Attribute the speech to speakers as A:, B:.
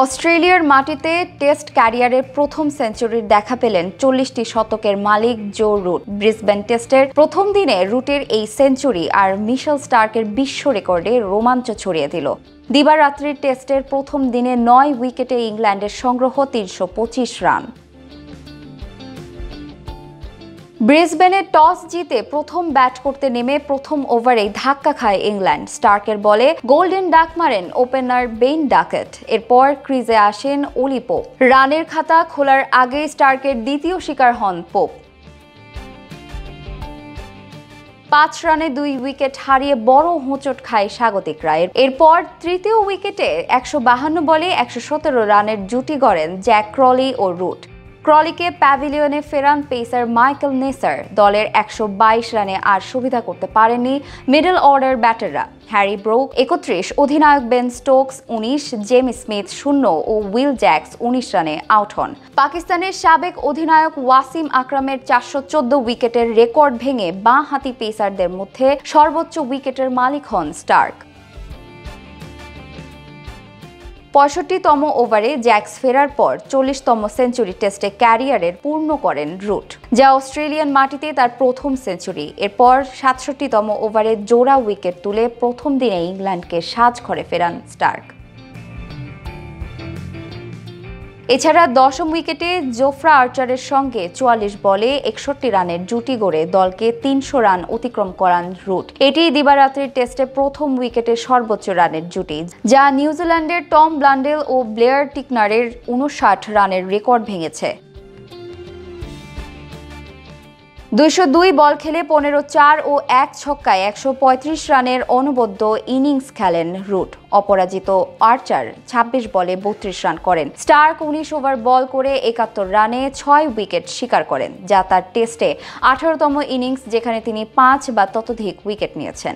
A: অস্ট্রেলিয়ার মাটিতে টেস্ট ক্যারিয়ারের প্রথম সেঞ্চুরির দেখা পেলেন 40টি শতকের মালিক জো রুট। ব্রিসবেন টেস্টের প্রথম দিনে রুটের এই সেঞ্চুরি আর মিশেল স্টার্কের বিশ্ব রেকর্ডে রোমাঞ্চ ছড়িয়ে দিল। দিবারাত্রির টেস্টের প্রথম দিনে 9 উইকেটে ইংল্যান্ডের সংগ্রহ 325 রান। ব্রিসবেনে টস জিতে প্রথম ব্যাট করতে নেমে প্রথম ওভারেই ধাক্কা খায় ইংল্যান্ড। স্টার্কের বলে গোল্ডেন ডাক মারেন ওপেনার বেন ডাকেট। এরপর ক্রিজে আসেন ওলি পোপ। রানের খাতা খোলার আগেই স্টার্কের দ্বিতীয় শিকার হন পোপ। 5 রানে 2 উইকেট হারিয়ে বড় হোঁচট খায় স্বাগতিকরা। এরপর তৃতীয় উইকেটে 152 বলে 117 রানের জুটি গড়েন জ্যাক ক্রলি ও রুট। ক্রলিকে প্যাভিলিয়নে ফেরান পেসার মাইকেল নেসার। দলের 122 রানে আর সুবিধা করতে পারেননি মিডল অর্ডার ব্যাটাররা। হ্যারি ব্রুক 31, অধিনায়ক বেন স্টোকস 19, জেমি স্মিথ 0 ও উইল জ্যাক্স 19 রানে আউট হন। পাকিস্তানের সাবেক অধিনায়ক ওয়াসিম আকরামের 414 উইকেটের রেকর্ড ভেঙে বাঁ হাতি পেসারদের মধ্যে সর্বোচ্চ উইকেটের মালিক হন স্টার্ক। 65তম ওভারে জ্যাক্স ফেরার পর 40তম সেঞ্চুরি টেস্টে ক্যারিয়ারের পূর্ণ করেন রুট, যা অস্ট্রেলিয়ান মাটিতে তার প্রথম সেঞ্চুরি। এরপর 67তম ওভারে জোড়া উইকেট তুলে প্রথম দিনে ইংল্যান্ডকে সাজঘরে ফেরান স্টার্ক। এছাড়া 10ম উইকেটে জোফরা আর্চারের সঙ্গে 44 বলে 61 রানের জুটি গড়ে দলকে 300 রান অতিক্রম করান রুট। এটি দিবারাত্রির টেস্টে প্রথম উইকেটের সর্বোচ্চ রানের জুটি, যা নিউজিল্যান্ডের টম ব্লান্ডেল ও ব্লেয়ার টিকনারের 59 রানের রেকর্ড ভেঙেছে। 202 বল খেলে 15-4 ও 1 ছক্কায় 135 রানের অনবদ্য ইনিংস খেলেন রুট। অপরাজিত আর্চার 26 বলে 32 রান করেন। স্টার্ক 19 ওভার বল করে 71 রানে 6 উইকেট শিকার করেন, যা তার টেস্টে 18তম ইনিংস, যেখানে তিনি 5 বা ততোধিক উইকেট নিয়েছেন।